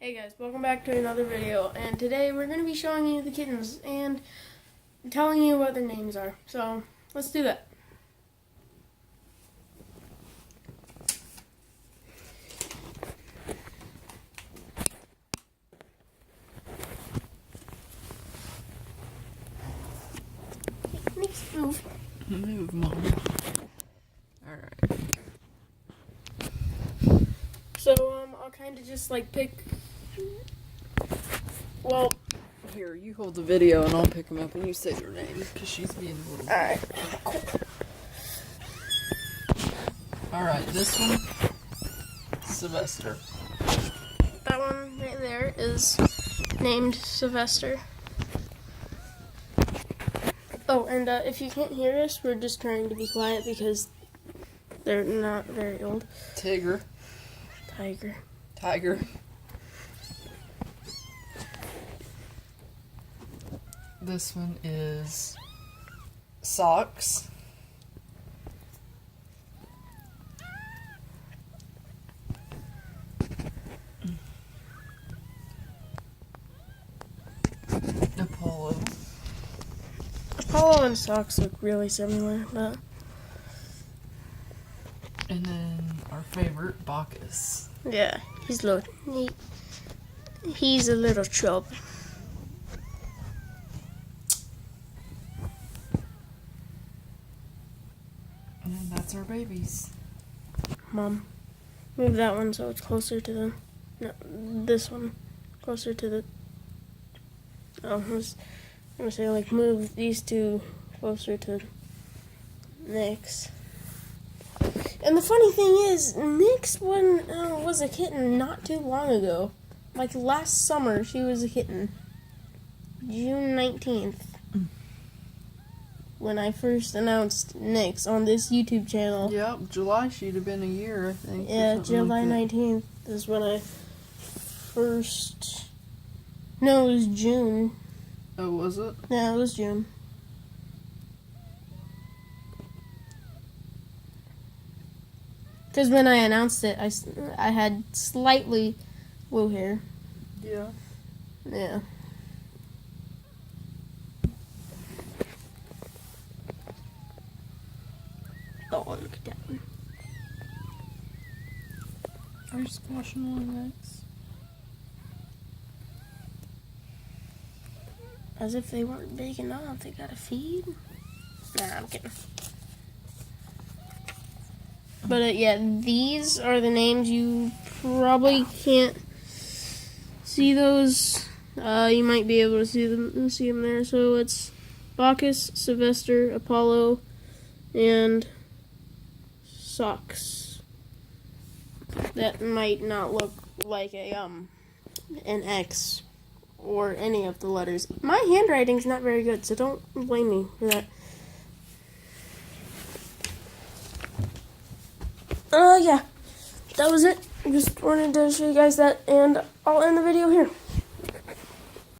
Hey guys, welcome back to another video, and today we're going to be showing you the kittens and telling you what their names are. So, let's do that. Next, move. Move, Mom. Alright. So, I'll kind of just like pick, well, Here, you hold the video and I'll pick them up and you say their names because she's being a little. alright. Alright, this one, Sylvester. That one right there is named Sylvester. Oh, and if you can't hear us, we're just trying to be quiet because they're not very old. Tiger. Tiger. This one is Socks. Apollo. Apollo and Socks look really similar, but And then our favorite, Bacchus. yeah, he's a little chub. And that's our babies. Mom, move that one so it's closer to the. No, this one closer to the. Oh, I was gonna say like move these two closer to Nick's. And the funny thing is, Nick's one was a kitten not too long ago. Like last summer, she was a kitten. June 19th. When I first announced Nick's on this YouTube channel. Yep, July she'd have been a year, I think. Yeah, July 19th is when I first. No, it was June. Oh, was it? Yeah, it was June. Because when I announced it, I had slightly blue hair. Yeah. Yeah. Oh, look at that one. Are you squashing on legs? As if they weren't big enough. They gotta feed. Nah, I'm kidding. But yeah, these are the names. You probably can't see those. You might be able to see them there. So it's Bacchus, Sylvester, Apollo, and Socks. That might not look like an X or any of the letters. My handwriting's not very good, so don't blame me for that. Yeah, that was it. Just wanted to show you guys that, and I'll end the video here.